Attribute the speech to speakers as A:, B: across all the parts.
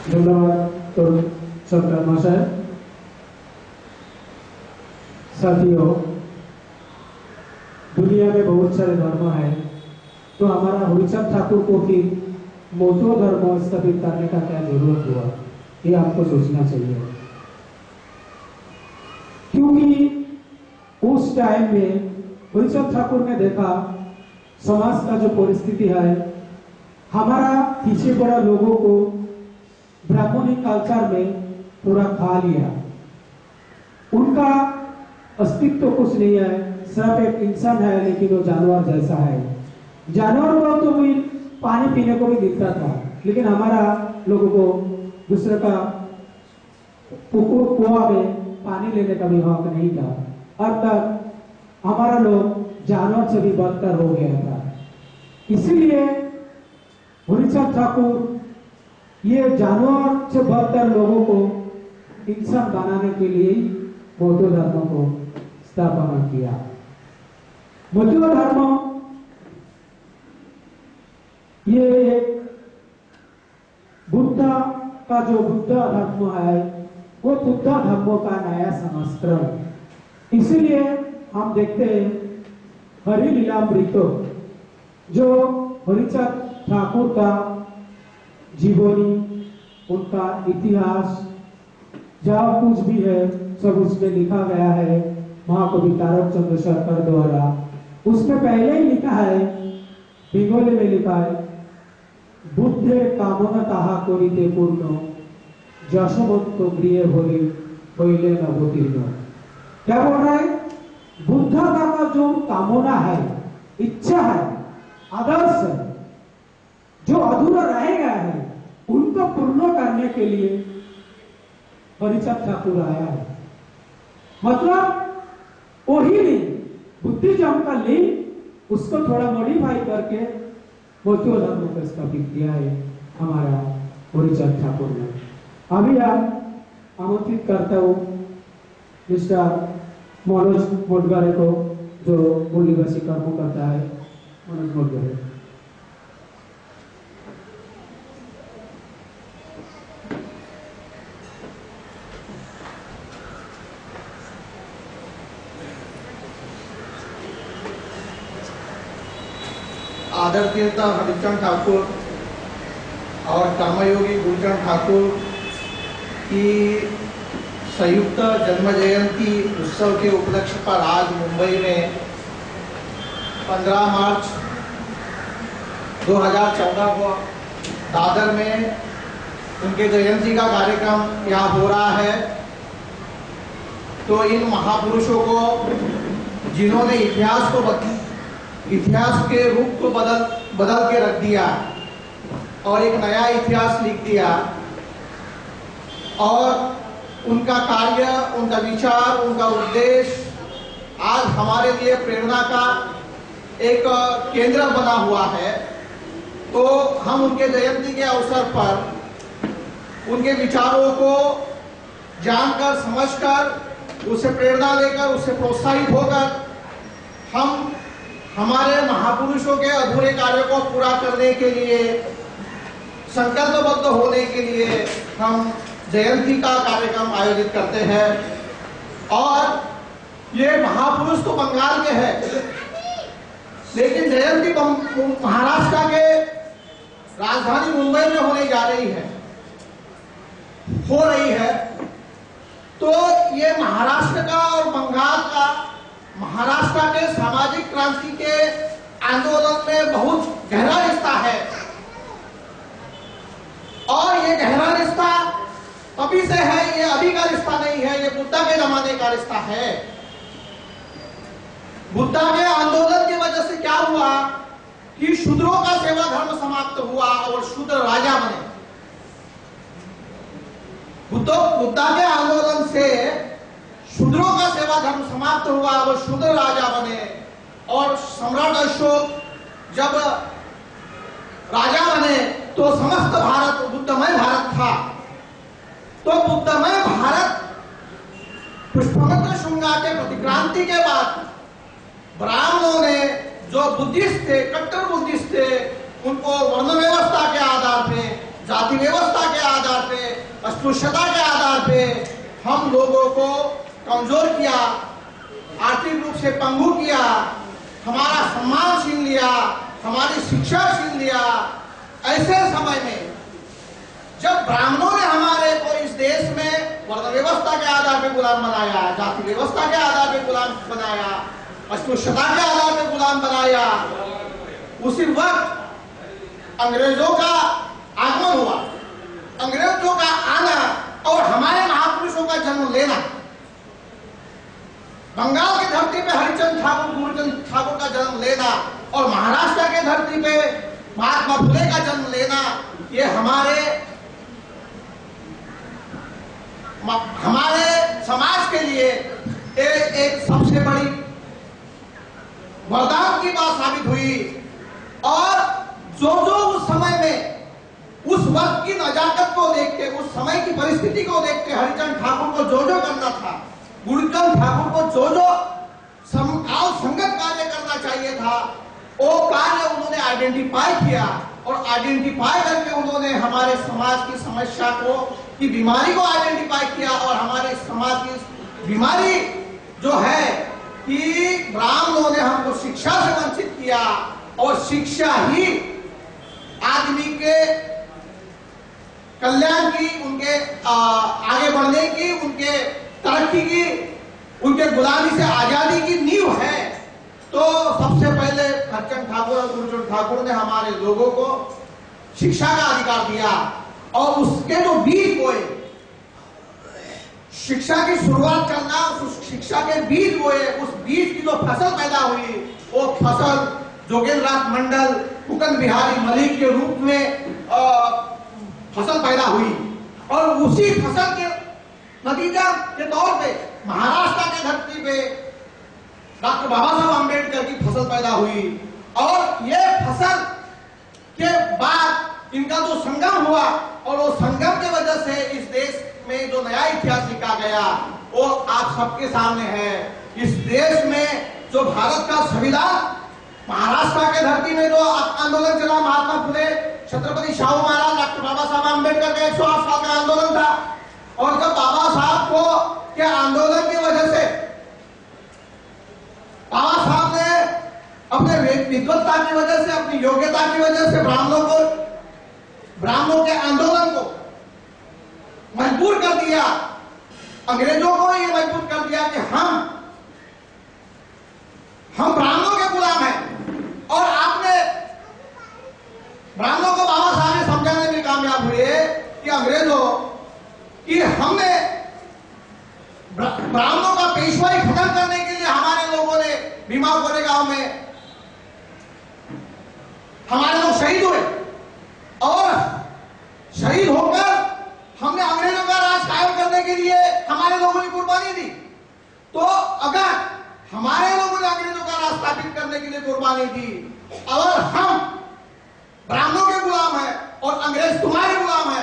A: धन्यवाद तो सरकार महाशय। साथियों, दुनिया में बहुत सारे धर्म है, तो हमारा हरिचंद ठाकुर को फिर मोटो धर्म स्थापित करने का क्या जरूरत हुआ, ये आपको सोचना चाहिए। क्योंकि उस टाइम में हरिचंद ठाकुर ने देखा समाज का जो परिस्थिति है, हमारा पीछे पड़ा लोगों को ब्राह्मणी कल्चर में पूरा खा लिया, उनका अस्तित्व कुछ नहीं है, सिर्फ एक इंसान है लेकिन वो जानवर जैसा है। जानवर को तो भी पानी पीने को भी दिखता था, लेकिन हमारा लोगों को दूसरे का कुआं में पानी लेने का भी हक नहीं था। अब तक हमारा लोग जानवर से भी बदतर हो गया था। इसीलिए हरिचंद ठाकुर ये जानवर से बदतर लोगों को इंसान बनाने के लिए बौद्ध धर्म को स्थापना किया। बौद्ध धर्म ये एक बुद्ध का जो बुद्ध धर्म है, वो बुद्ध धर्म का नया संस्करण। इसीलिए हम देखते हैं हरिलीलामृत जो हरिचंद ठाकुर का जीवनी, उनका इतिहास, जहाँ कुछ भी है सब उसमें लिखा गया है महाकवि तारक चंद्र शर्कर द्वारा। उसमें पहले ही लिखा है, बेंगोली में लिखा है, बुद्धे कामना ताहा करिते पूर्ण जशवंत गृह होइले नवतीर्ण। क्या बोल रहा है? बुद्ध का जो कामना है, इच्छा है, आदर्श है, जो अधूरा रह गया है, उनको पूर्ण करने के लिए हरिचंद ठाकुर आया है। मतलब वही नहीं, बुद्धिज्म का लिंक उसको थोड़ा मॉडिफाई करके बौद्ध धर्म को स्थापित किया है हमारा हरिचंद ठाकुर ने। अभी आप आमंत्रित करता हूँ मिस्टर मनोज मोटगारे को, जो मूल निवासी कर्म करता है। मनोज मोटगारे।
B: आदरणीय हरिचंद ठाकुर और कर्मयोगी गुरुचरण ठाकुर की संयुक्त जन्म जयंती उत्सव के उपलक्ष्य पर आज मुंबई में 15 मार्च 2014 को दादर में उनके जयंती का कार्यक्रम यहाँ हो रहा है। तो इन महापुरुषों को, जिन्होंने इतिहास के रूप को बदल के रख दिया और एक नया इतिहास लिख दिया, और उनका कार्य, उनका विचार, उनका उद्देश्य आज हमारे लिए प्रेरणा का एक केंद्र बना हुआ है। तो हम उनके जयंती के अवसर पर उनके विचारों को जानकर, समझकर, उससे प्रेरणा लेकर, उससे प्रोत्साहित होकर हम हमारे महापुरुषों के अधूरे कार्यों को पूरा करने के लिए, संकल्पबद्ध होने के लिए हम जयंती का कार्यक्रम आयोजित करते हैं। और ये महापुरुष तो बंगाल के हैं, लेकिन जयंती महाराष्ट्र के राजधानी मुंबई में होने जा रही है, हो रही है। तो ये महाराष्ट्र का और बंगाल का, महाराष्ट्र के सामाजिक क्रांति के आंदोलन में बहुत गहरा रिश्ता है। और ये गहरा रिश्ता तभी से है, ये अभी का रिश्ता नहीं है, ये बुद्ध के जमाने का रिश्ता है। बुद्ध के आंदोलन की वजह से क्या हुआ कि शूद्रों का सेवा धर्म समाप्त हुआ और शूद्र राजा बने। बुद्ध के आंदोलन से शूद्रों का सेवा धर्म समाप्त हुआ और शूद्र राजा बने। और सम्राट अशोक जब राजा बने तो समस्त भारत बुद्धमय भारत था। तो बुद्धमय भारत पुष्पमित्र शुंगा के प्रतिक्रांति के बाद ब्राह्मणों ने, जो बुद्धिस्ट थे, कट्टर बुद्धिस्ट थे, उनको वर्ण व्यवस्था के आधार पे, जाति व्यवस्था के आधार पे अस्पृश्यता के आधार पे हम लोगों को कमजोर किया, आर्थिक रूप से पंगु किया, हमारा सम्मान छीन लिया, हमारी शिक्षा छीन लिया। ऐसे समय में जब ब्राह्मणों ने हमारे को इस देश में वर्ण व्यवस्था के आधार पे गुलाम बनाया, जाति व्यवस्था के आधार पे गुलाम बनाया, अस्पृश्यता के आधार पे गुलाम बनाया, उसी वक्त अंग्रेजों का आगमन हुआ। अंग्रेजों का आना और हमारे महापुरुषों का जन्म लेना, बंगाल की धरती पे हरिचंद ठाकुर, गुरुचंद ठाकुर का जन्म लेना और महाराष्ट्र की धरती पे महात्मा फुले का जन्म लेना, ये हमारे समाज के लिए एक सबसे बड़ी वरदान की बात साबित हुई। और जो उस समय में उस वक्त की नजाकत को देख के, उस समय की परिस्थिति को देख के हरिचंद ठाकुर को जो करना था, गुरुचंद ठाकुर को जो समकाल संगत कार्य करना चाहिए था, वो कार्य उन्होंने आइडेंटिफाई किया। और आइडेंटिफाई करके उन्होंने हमारे समाज की समस्या की बीमारी को आइडेंटिफाई किया। और हमारे समाज की बीमारी जो है कि ब्राह्मणों ने हमको शिक्षा से वंचित किया, और शिक्षा ही आदमी के कल्याण की, उनके आगे बढ़ने की, उनके तरक्की की, उनके गुलामी से आजादी की नींव है। तो सबसे पहले हरिचंद ठाकुर और गुरुचंद ठाकुर ने हमारे लोगों को शिक्षा का अधिकार दिया, और उसके जो बीज बोए, शिक्षा की शुरुआत करना, उस शिक्षा के बीज बोए, उस बीज की जो फसल पैदा हुई, वो फसल जोगेंद्र नाथ मंडल, कुकन बिहारी मलिक के रूप में फसल पैदा हुई। और उसी फसल के नतीजा के तौर पे महाराष्ट्र के धरती पे डॉक्टर बाबा साहब अम्बेडकर की फसल पैदा हुई। और ये फसल के बाद इनका जो संगम हुआ, और वो संगम की वजह से इस देश में जो नया इतिहास लिखा गया, वो आप सबके सामने है। इस देश में जो भारत का संविधान, महाराष्ट्र के धरती में जो आंदोलन चला, महात्मा फुले, छत्रपति शाहू महाराज, डॉक्टर बाबा साहब अम्बेडकर का 108 साल का आंदोलन था। और जब बाबा साहब को के आंदोलन की वजह से बाबा साहब ने अपने विद्वत्ता की वजह से, अपनी योग्यता की वजह से ब्राह्मणों के आंदोलन को मजबूर कर दिया, अंग्रेजों को ये मजबूर कर दिया कि हम ब्राह्मणों के गुलाम हैं। और आपने ब्राह्मणों को बाबा साहब ने समझाने में कामयाब हुए कि अंग्रेजों कि हमने ब्राह्मणों का पेशवाई खत्म करने के लिए हमारे लोगों ने भीमा गोरेगांव में हमारे लोग शहीद हुए, और शहीद होकर हमने अंग्रेजों का राज कायम करने के लिए हमारे लोगों ने कुर्बानी दी। तो अगर हमारे लोगों ने अंग्रेजों का राज स्थापित करने के लिए कुर्बानी दी, और हम ब्राह्मणों के गुलाम हैं और अंग्रेज तुम्हारे गुलाम है,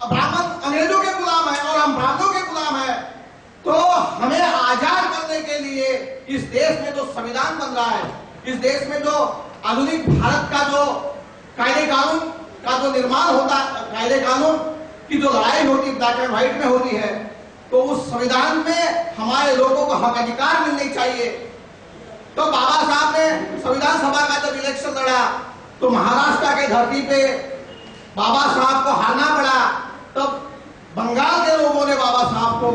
B: ब्राह्मण अंग्रेजों के गुलाम है और हम ब्राह्मणों के गुलाम है, तो हमें आजाद करने के लिए इस देश में जो संविधान बन रहा है, इस देश में जो आधुनिक भारत का जो कायदे कानून का जो निर्माण होता, कायदे कानून की जो लड़ाई होती है, ब्लैक एंड व्हाइट में होती है, तो उस संविधान में हमारे लोगों को हक अधिकार मिलने चाहिए। तो बाबा साहब ने संविधान सभा का जब इलेक्शन लड़ा, तो महाराष्ट्र के धरती पे बाबा साहब को हारना पड़ा। तब बंगाल के लोगों ने बाबा साहब को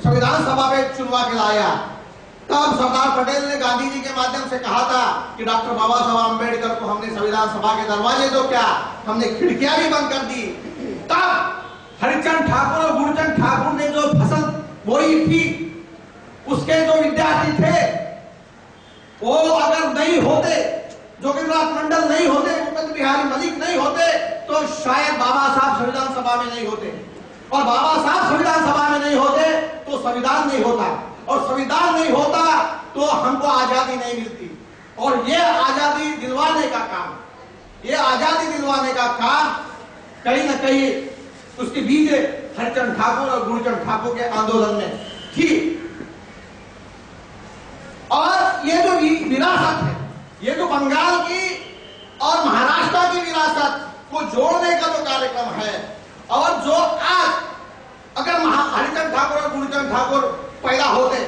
B: संविधान सभा पे चुनवा के लाया। तब सरदार पटेल ने गांधी जी के माध्यम से कहा था कि डॉक्टर बाबा साहब अम्बेडकर को हमने संविधान सभा के दरवाजे तो क्या, हमने खिड़कियां भी बंद कर दी। तब हरिचंद ठाकुर और गुरुचंद ठाकुर ने जो फसल बोई थी, उसके जो विद्यार्थी थे, वो अगर नहीं होते, जोगेंद्र नाथ मंडल नहीं होते, कुकन बिहारी मलिक नहीं होते, तो शायद बाबा साहब संविधान सभा में नहीं होते, और बाबा साहब संविधान सभा में नहीं होते तो संविधान नहीं होता, और संविधान नहीं होता तो हमको आजादी नहीं मिलती। और ये आजादी दिलवाने का काम, ये आजादी दिलवाने का काम कहीं ना कहीं उसके बीज हरिचंद ठाकुर और गुरुचंद ठाकुर के आंदोलन में थी। और ये जो विरासत है, ये जो बंगाल की और महाराष्ट्र की विरासत को जोड़ने का जो कार्यक्रम है, और जो आज ठाकुर पैदा होते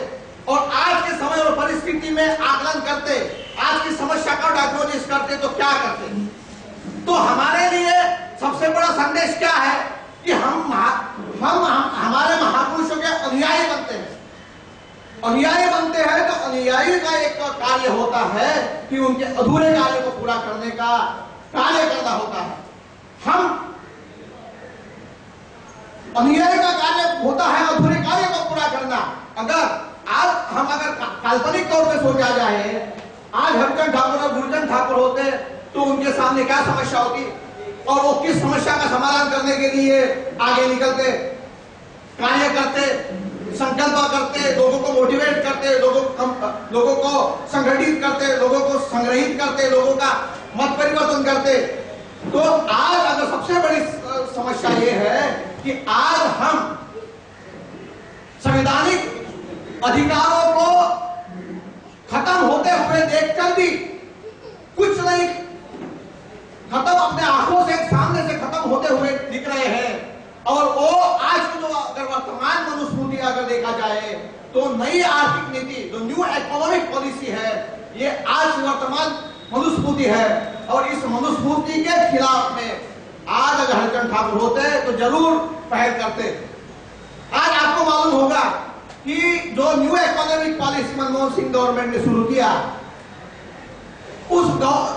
B: और आज के समय और परिस्थिति में आकलन करते, आज की समस्या का डायग्नोसिस करते तो क्या करते? तो हमारे लिए सबसे बड़ा संदेश क्या है कि हम हमारे महापुरुषों के अनुयायी बनते हैं। अनुयायी बनते हैं तो अनुयायी का एक कार्य होता है कि उनके अधूरे कार्य को पूरा करने का कार्य करना होता है। हम अनुयायी का कार्य होता है अधूरे कार्य को पूरा करना। अगर काल्पनिक तौर पे सोचा जाए, आज हरिचंद ठाकुर और गुरुचंद ठाकुर होते तो उनके सामने क्या समस्या होती और वो किस समस्या का समाधान करने के लिए आगे निकलते, कार्य करते, संकल्प करते, लोगों को मोटिवेट करते, लोगों को संगठित करते, लोगों को संग्रहित करते, लोगों का मत परिवर्तन करते। तो आज अगर सबसे बड़ी समस्या ये है कि आज हम संवैधानिक अधिकारों को खत्म होते हुए देखकर भी कुछ नहीं खत्म, अपने आंखों से सामने से खत्म होते हुए दिख रहे हैं। और वो आज की जो अगर वर्तमान मनुस्मृति अगर देखा जाए तो नई आर्थिक नीति जो न्यू इकोनॉमिक पॉलिसी है, ये आज वर्तमान मनुस्मृति है। और इस मनुस्मृति के खिलाफ में आज अगर हरिचंद ठाकुर होते तो जरूर पहल करते। आज आपको मालूम होगा कि जो new economic policy Manmohan Singh government ने शुरू किया, उस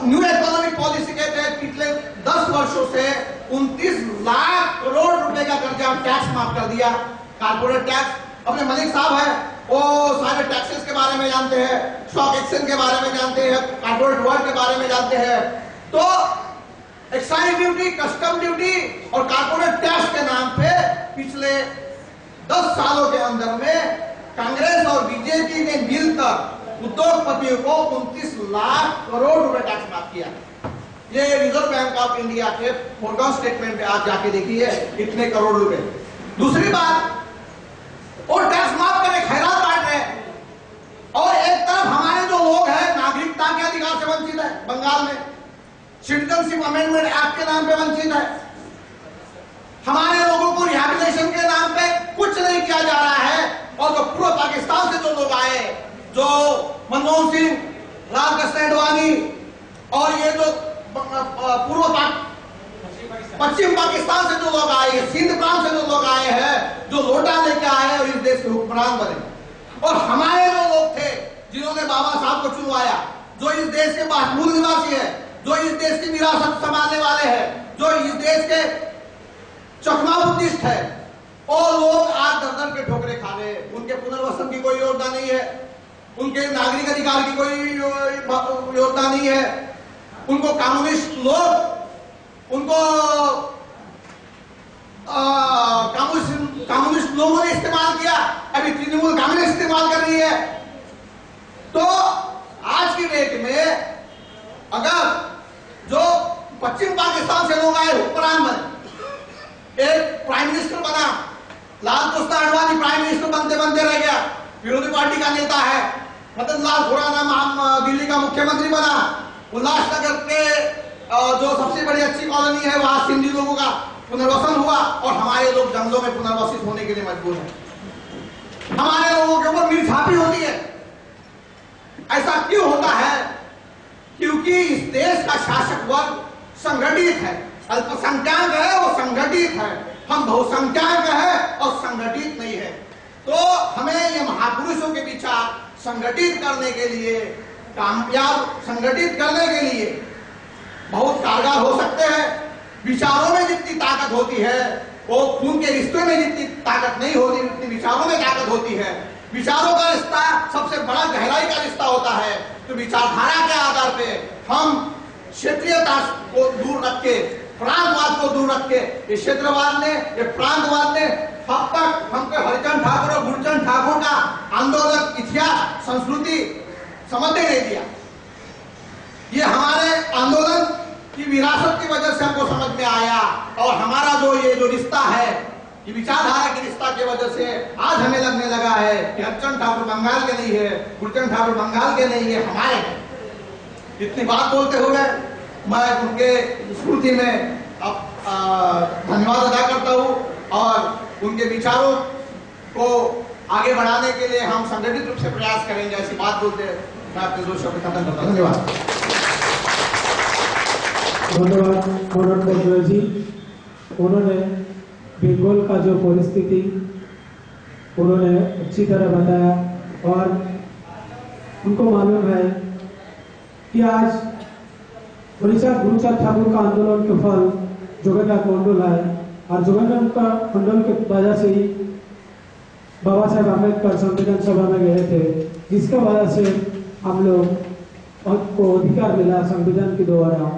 B: न्यू इकोनॉमिक पॉलिसी के तहत पिछले 10 वर्षों से 29 लाख करोड़ रुपए का कर्जा टैक्स माफ कर दिया। कारपोरेट टैक्स, अपने मलिक साहब है वो सारे टैक्सेस के बारे में जानते हैं, स्टॉक एक्सचेंज के बारे में जानते हैं, कारपोरेट वर्ल्ड के बारे में जानते हैं। तो एक्साइज ड्यूटी, कस्टम ड्यूटी और कारपोरेट टैक्स के नाम पे पिछले 10 सालों के अंदर में कांग्रेस और बीजेपी ने मिलकर उद्योगपतियों को 29 लाख करोड़ रुपए टैक्स माफ किया। ये रिजर्व बैंक ऑफ इंडिया के फोरकाउंट स्टेटमेंट पे आप जाके देखिए इतने करोड़ रुपए। दूसरी बात, और टैक्स माफ करके खैरात बांट रहे हैं और एक तरफ हमारे जो लोग हैं नागरिकता के अधिकार से वंचित है। बंगाल में सिटीजनशिप अमेंडमेंट एक्ट के नाम पे वंचित है। हमारे लोगों को रिहैबिलिटेशन के नाम पे कुछ नहीं किया जा रहा है। और जो पूर्व पाकिस्तान से जो लोग आए, जो मनमोहन सिंह, रामकृष्ण अडवाणी और ये जो पश्चिम पाकिस्तान से जो लोग आए, सिंध प्रांत से जो लोग आए हैं, जो लोटा लेके आए और इस देश के हुक्मरान बने। और हमारे जो लोग थे जिन्होंने बाबा साहब को चुनवाया, जो इस देश के मूल निवासी है, जो इस देश की विरासत संभालने वाले हैं, जो इस देश के चकमा बुद्धिस्ट है, और लोग आज दर के ठोकरे खा रहे हैं। उनके पुनर्वसन की कोई योजना नहीं है, उनके नागरिक अधिकार की कोई योजना नहीं है। उनको कम्युनिस्ट लोगों ने इस्तेमाल किया, अभी तृणमूल कांग्रेस इस्तेमाल कर रही है। तो आज की डेट में अगर जो पश्चिम पाकिस्तान से लोग आए, हुक्मरान बने, एक प्राइम मिनिस्टर बना, लालकृष्ण अडवाणी प्राइम मिनिस्टर बनते बनते रह गया, विरोधी पार्टी का नेता है। मदन लाल खुराना दिल्ली का मुख्यमंत्री बना। उल्लासनगर के जो सबसे बड़ी अच्छी कॉलोनी है वहां सिंधी लोगों का पुनर्वसन हुआ और हमारे लोग जंगलों में पुनर्वसित होने के लिए मजबूर हैं। हमारे लोगों के ऊपर मिर्चापी होती है। ऐसा क्यों होता है? क्योंकि इस देश का शासक वर्ग संगठित है। अल्पसंख्यक है वो संगठित है, हम बहुसंख्यक है और संगठित नहीं है। तो हमें ये महापुरुषों के विचार संगठित करने के लिए, कामयाब संगठित करने के लिए बहुत कारगर हो सकते हैं। विचारों में जितनी ताकत होती है वो खून के रिश्ते में जितनी ताकत नहीं होती, उतनी विचारों में ताकत होती है। विचारों का रिश्ता सबसे बड़ा गहराई का रिश्ता होता है। तो विचारधारा के आधार पे हम क्षेत्रीयता को दूर रख के, प्रांतवाद को दूर रख के, ये क्षेत्रवाद ने, ये प्रांतवाद ने अब तक हमको हरिचंद ठाकुर और गुरुचंद ठाकुर का आंदोलन, इतिहास, संस्कृति समझने नहीं दिया। ये हमारे आंदोलन की विरासत की वजह से हमको समझ में आया और हमारा जो ये जो रिश्ता है, ये विचारधारा के रिश्ता की वजह से आज हमें लगने लगा है कि हरिचंद ठाकुर बंगाल के नहीं है, गुरुचंद ठाकुर बंगाल के नहीं है, हमारे हैं। इतनी बात बोलते हुए मैं उनके स्मृति में धन्यवाद अदा करता हूँ और उनके विचारों को आगे बढ़ाने के लिए हम संगठित रूप से प्रयास करेंगे, ऐसी बात बोलते हैं मैं अपने 2 शब्द खत्म करता हूं। धन्यवाद।
A: धन्यवाद मनोज बोजरा जी। उन्होंने बंगाल का जो परिस्थिति उन्होंने अच्छी तरह बताया और उनको मालूम है कि आज उड़ीसा गुरुचाँद ठाकुर का आंदोलन के फल जोगेंद्रनाथ मंडल है और जोगेंद्रनाथ मंडल के वजह से ही बाबा साहेब अम्बेडकर संविधान सभा में गए थे, जिसके वजह से हम लोग को अधिकार मिला संविधान के द्वारा।